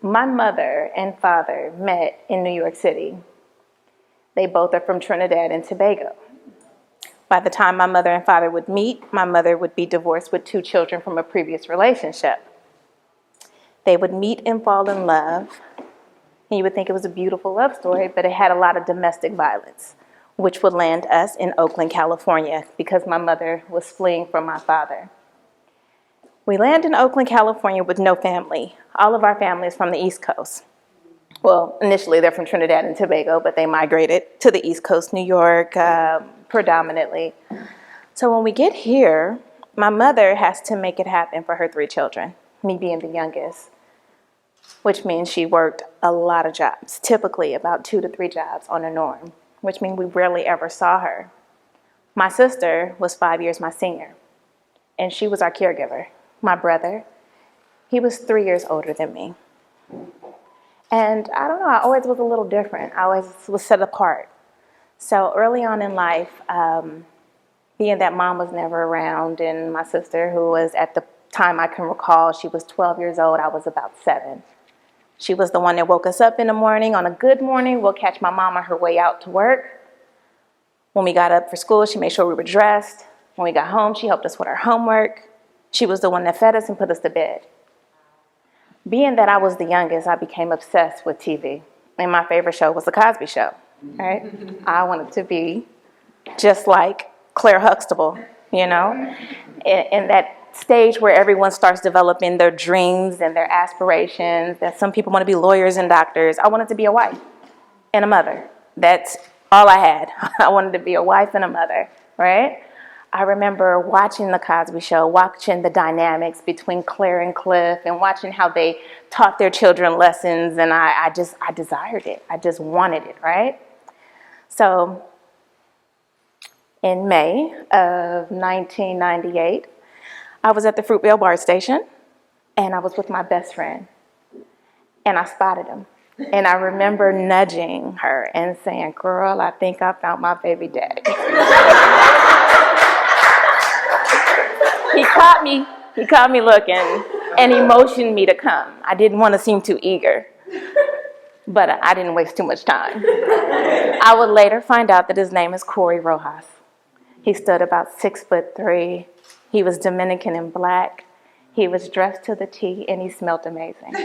My mother and father met in New York City. They both are from Trinidad and Tobago. By the time my mother and father would meet, my mother would be divorced with 2 children from a previous relationship. They would meet and fall in love, and you would think it was a beautiful love story, but it had a lot of domestic violence, which would land us in Oakland, California, because my mother was fleeing from my father. We land in Oakland, California with no family. All of our family is from the East Coast. Well, initially they're from Trinidad and Tobago, but they migrated to the East Coast, New York, predominantly. So when we get here, my mother has to make it happen for her 3 children, me being the youngest, which means she worked a lot of jobs, typically about 2 to 3 jobs on a norm, which means we rarely ever saw her. My sister was 5 years my senior, and she was our caregiver. My brother, he was 3 years older than me. And I don't know, I always was a little different. I always was set apart. So early on in life, being that mom was never around, and my sister, who was at the time I can recall, she was 12 years old, I was about 7. She was the one that woke us up in the morning. On a good morning, we'll catch my mom on her way out to work. When we got up for school, she made sure we were dressed. When we got home, she helped us with our homework. She was the one that fed us and put us to bed. Being that I was the youngest, I became obsessed with TV. And my favorite show was The Cosby Show, right? I wanted to be just like Claire Huxtable, in that stage where everyone starts developing their dreams and their aspirations, that some people want to be lawyers and doctors. I wanted to be a wife and a mother. That's all I had. I wanted to be a wife and a mother, right? I remember watching The Cosby Show, watching the dynamics between Claire and Cliff, and watching how they taught their children lessons, and I desired it. I just wanted it, right? So in May of 1998, I was at the Fruitvale BART station, and I was with my best friend, and I spotted him. And I remember nudging her and saying, "Girl, I think I found my baby daddy." He caught me looking, and he motioned me to come. I didn't want to seem too eager, but I didn't waste too much time. I would later find out that his name is Corey Rojas. He stood about 6'3". He was Dominican and black. He was dressed to the T, and he smelled amazing.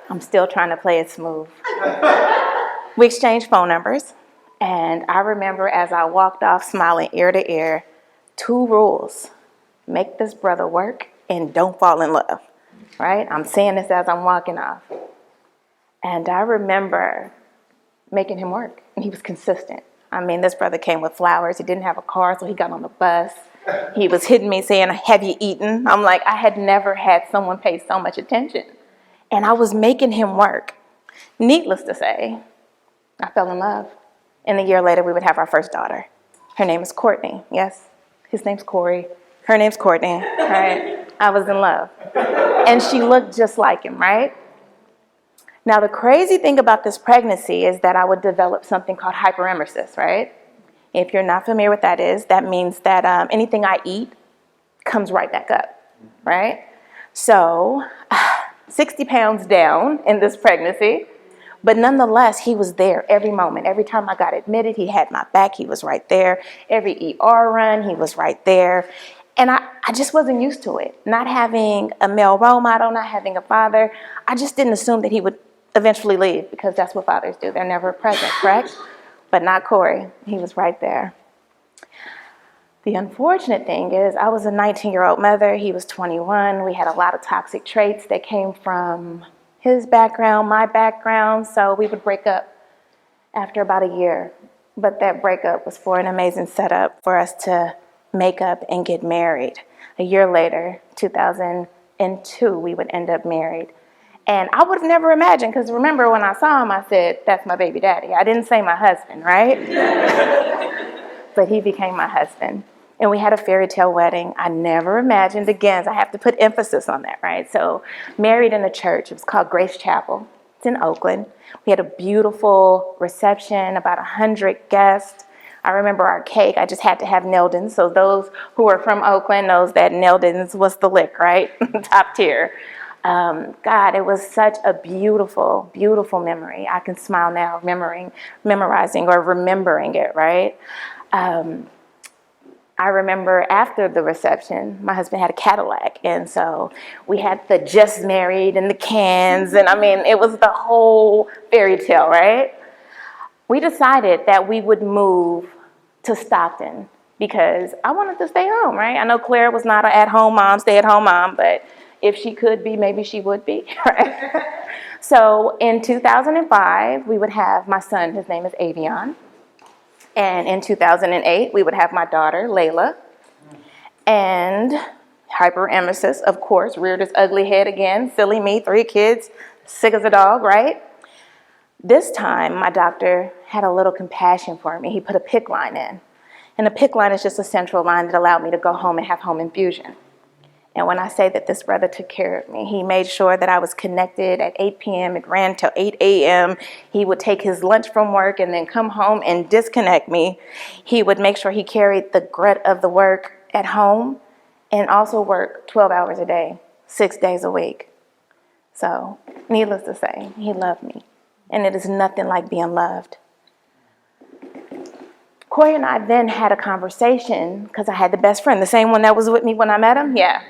I'm still trying to play it smooth. We exchanged phone numbers, and I remember as I walked off smiling ear to ear, 2 rules: make this brother work and don't fall in love, right? I'm saying this as I'm walking off. And I remember making him work, and he was consistent. I mean, this brother came with flowers. He didn't have a car, so he got on the bus. He was hitting me saying, "Have you eaten?" I'm like, I had never had someone pay so much attention. And I was making him work. Needless to say, I fell in love. And a year later, we would have our first daughter. Her name is Courtney. Yes, his name's Corey. Her name's Courtney, right? I was in love. And she looked just like him, right? Now, the crazy thing about this pregnancy is that I would develop something called hyperemesis, right? If you're not familiar with that means that anything I eat comes right back up, right? So 60 pounds down in this pregnancy, but nonetheless, he was there every moment. Every time I got admitted, he had my back. He was right there. Every ER run, he was right there. And I just wasn't used to it. Not having a male role model, not having a father, I just didn't assume that he would eventually leave, because that's what fathers do. They're never present, correct? But not Corey. He was right there. The unfortunate thing is I was a 19-year-old mother. He was 21. We had a lot of toxic traits that came from his background, my background. So we would break up after about a year. But that breakup was for an amazing setup for us to make up and get married. A year later, 2002, we would end up married. And I would have never imagined, because remember when I saw him, I said, "That's my baby daddy." I didn't say my husband, right? But he became my husband. And we had a fairy tale wedding. I never imagined, again, I have to put emphasis on that, right? So married in a church. It was called Grace Chapel. It's in Oakland. We had a beautiful reception, about 100 guests. I remember our cake, I just had to have Neldon's. So those who are from Oakland knows that Neldon's was the lick, right? Top tier. God, it was such a beautiful, beautiful memory. I can smile now memorizing or remembering it, right? I remember after the reception, my husband had a Cadillac, and so we had the just married and the cans, and I mean, it was the whole fairy tale, right? We decided that we would move to Stockton because I wanted to stay home, right? I know Claire was not an at-home mom, stay-at-home mom, but if she could be, maybe she would be, right? So in 2005, we would have my son, his name is Avion. And in 2008, we would have my daughter, Layla. And hyperemesis, of course, reared its ugly head again. Silly me, 3 kids, sick as a dog, right? This time, my doctor had a little compassion for me. He put a PICC line in. And a PICC line is just a central line that allowed me to go home and have home infusion. And when I say that this brother took care of me, he made sure that I was connected at 8 p.m. It ran till 8 a.m. He would take his lunch from work and then come home and disconnect me. He would make sure he carried the grunt of the work at home and also work 12 hours a day, 6 days a week. So, needless to say, he loved me. And it is nothing like being loved. Corey and I then had a conversation because I had the best friend, the same one that was with me when I met him. Yeah.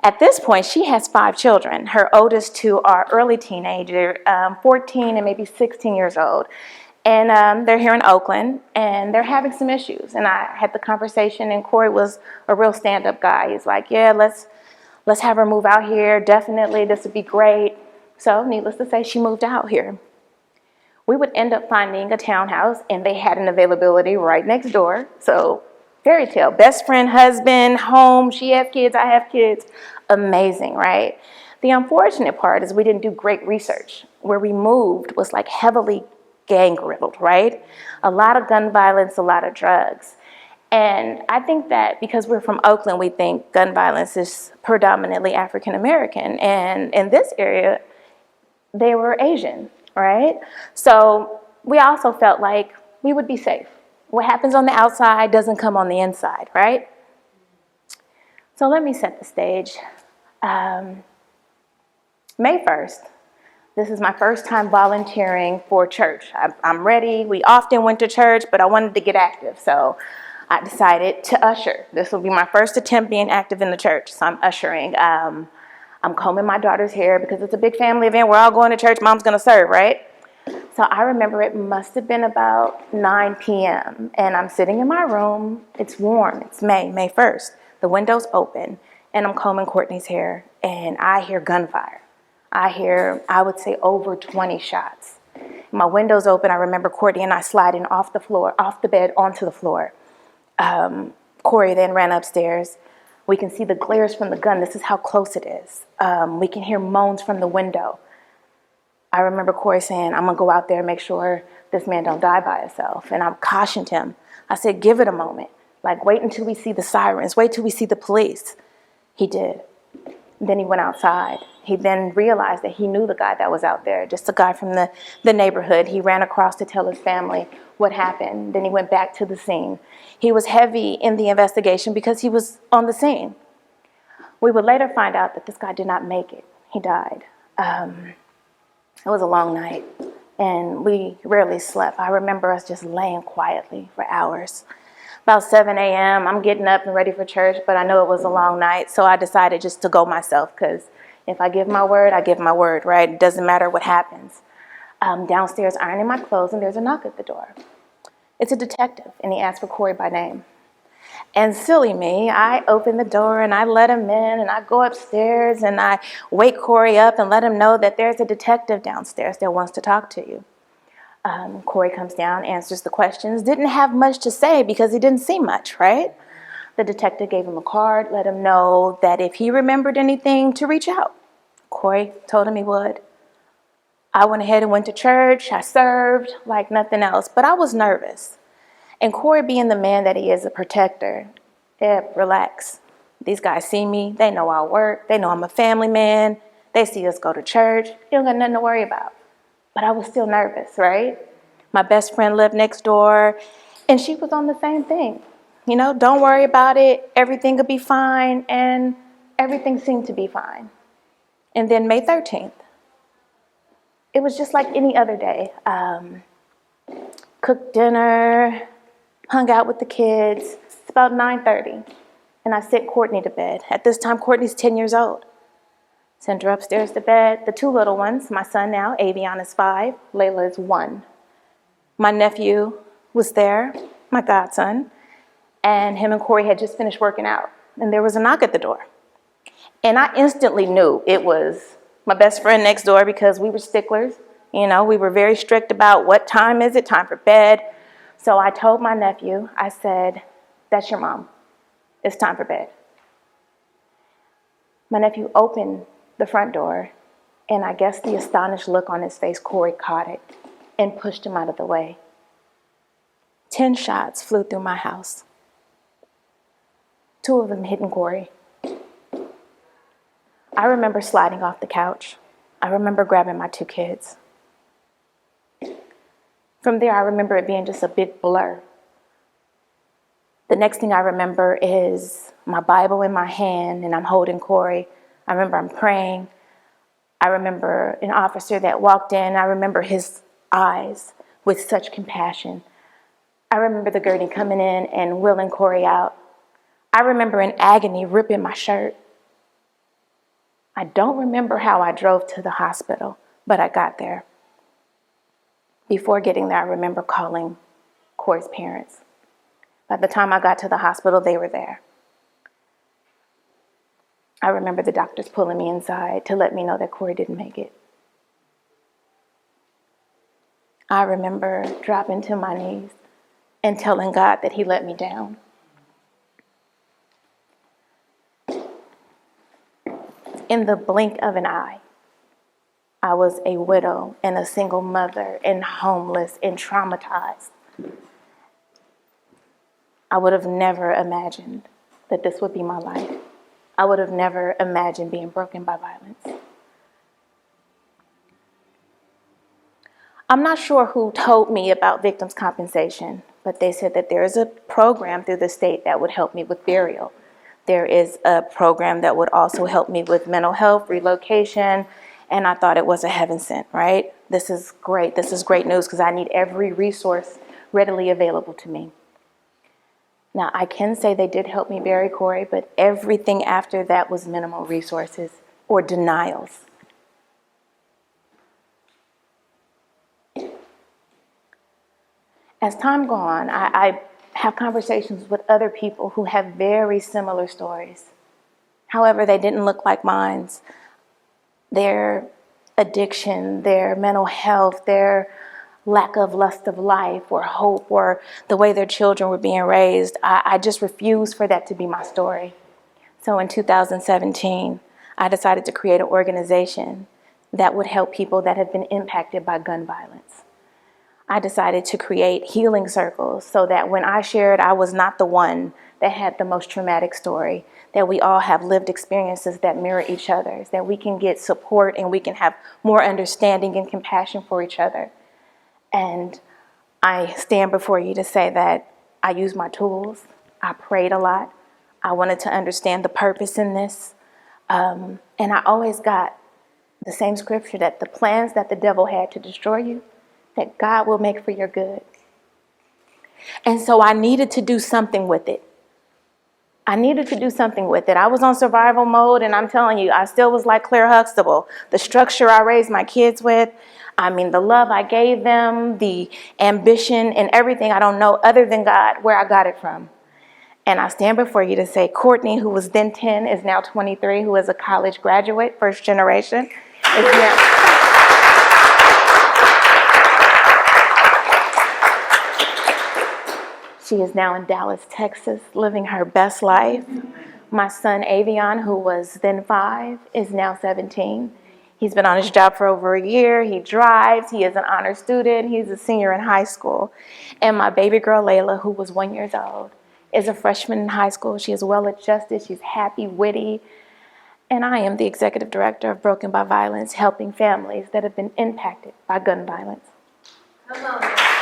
At this point, she has 5 children. Her oldest 2 are early teenager, 14 and maybe 16 years old. And they're here in Oakland, and they're having some issues. And I had the conversation, and Corey was a real stand-up guy. He's like, yeah, let's have her move out here. Definitely, this would be great. So, needless to say, she moved out here. We would end up finding a townhouse, and they had an availability right next door. So, fairy tale, best friend, husband, home, she has kids, I have kids. Amazing, right? The unfortunate part is we didn't do great research. Where we moved was like heavily gang-riddled, right? A lot of gun violence, a lot of drugs. And I think that because we're from Oakland, we think gun violence is predominantly African-American. And in this area, they were Asian, right? So we also felt like we would be safe. What happens on the outside doesn't come on the inside, right? So let me set the stage. May 1st, this is my first time volunteering for church. I'm ready. We often went to church, but I wanted to get active. So I decided to usher. This will be my first attempt being active in the church. So I'm ushering. I'm combing my daughter's hair because it's a big family event. We're all going to church. Mom's going to serve, right? So I remember it must have been about 9 p.m. and I'm sitting in my room. It's warm. It's May 1st. The window's open and I'm combing Courtney's hair and I hear gunfire. I hear, I would say, over 20 shots. My window's open. I remember Courtney and I sliding off the bed onto the floor. Corey then ran upstairs. We can see the glares from the gun. This is how close it is. We can hear moans from the window. I remember Corey saying, I'm going to go out there and make sure this man don't die by himself. And I cautioned him. I said, give it a moment. Like, wait until we see the sirens. Wait till we see the police. He did. Then he went outside. He then realized that he knew the guy that was out there, just a guy from the neighborhood. He ran across to tell his family what happened. Then he went back to the scene. He was heavy in the investigation because he was on the scene. We would later find out that this guy did not make it. He died. It was a long night, and we rarely slept. I remember us just laying quietly for hours. About 7 a.m., I'm getting up and ready for church, but I know it was a long night, so I decided just to go myself, because if I give my word, I give my word, right? It doesn't matter what happens. Downstairs ironing my clothes, and there's a knock at the door. It's a detective, and he asked for Corey by name. And silly me, I open the door and I let him in and I go upstairs and I wake Corey up and let him know that there's a detective downstairs that wants to talk to you. Corey comes down, answers the questions, didn't have much to say because he didn't see much, right? The detective gave him a card, let him know that if he remembered anything to reach out. Corey told him he would. I went ahead and went to church. I served like nothing else, but I was nervous. And Corey, being the man that he is, a protector, relax. These guys see me. They know I work. They know I'm a family man. They see us go to church. You don't got nothing to worry about. But I was still nervous, right? My best friend lived next door, and she was on the same thing. You know, don't worry about it. Everything will be fine, and everything seemed to be fine. And then May 13th, it was just like any other day. Cooked dinner, hung out with the kids. It's about 9:30, and I sent Courtney to bed. At this time, Courtney's 10 years old. Sent her upstairs to bed. The two little ones, my son now, Avion is 5, Layla is 1. My nephew was there, my godson, and him and Corey had just finished working out. And there was a knock at the door. And I instantly knew it was my best friend next door because we were sticklers. You know, we were very strict about what time is it, time for bed. So I told my nephew, I said, "That's your mom. It's time for bed." My nephew opened the front door, and I guess the astonished look on his face, Corey caught it and pushed him out of the way. 10 shots flew through my house. 2 of them hitting Corey. I remember sliding off the couch. I remember grabbing my 2 kids. From there, I remember it being just a big blur. The next thing I remember is my Bible in my hand, and I'm holding Corey. I remember I'm praying. I remember an officer that walked in. I remember his eyes with such compassion. I remember the gurney coming in and wheeling Corey out. I remember in agony ripping my shirt. I don't remember how I drove to the hospital, but I got there. Before getting there, I remember calling Corey's parents. By the time I got to the hospital, they were there. I remember the doctors pulling me inside to let me know that Corey didn't make it. I remember dropping to my knees and telling God that he let me down. In the blink of an eye, I was a widow and a single mother and homeless and traumatized. I would have never imagined that this would be my life. I would have never imagined being broken by violence. I'm not sure who told me about victims' compensation, but they said that there is a program through the state that would help me with burial. There is a program that would also help me with mental health, relocation, and I thought it was a heaven sent, right? This is great. This is great news because I need every resource readily available to me. Now, I can say they did help me bury Corey, but everything after that was minimal resources or denials. As time goes on, I have conversations with other people who have very similar stories. However, they didn't look like mine. Their addiction, their mental health, their lack of lust of life or hope or the way their children were being raised, I just refused for that to be my story. So in 2017, I decided to create an organization that would help people that have been impacted by gun violence. I decided to create healing circles so that when I shared, I was not the one that had the most traumatic story, that we all have lived experiences that mirror each other's, that we can get support and we can have more understanding and compassion for each other. And I stand before you to say that I used my tools. I prayed a lot. I wanted to understand the purpose in this. And I always got the same scripture that the plans that the devil had to destroy you, that God will make for your good. And so I needed to do something with it. I was on survival mode, and I'm telling you, I still was like Claire Huxtable. The structure I raised my kids with, the love I gave them, the ambition and everything, I don't know other than God where I got it from. And I stand before you to say Courtney, who was then 10, is now 23, who is a college graduate, first generation, is now... She is now in Dallas, Texas, living her best life. My son, Avion, who was then 5, is now 17. He's been on his job for over a year. He drives. He is an honor student. He's a senior in high school. And my baby girl, Layla, who was 1 year old, is a freshman in high school. She is well-adjusted. She's happy, witty. And I am the executive director of Broken by Violence, helping families that have been impacted by gun violence. Come on.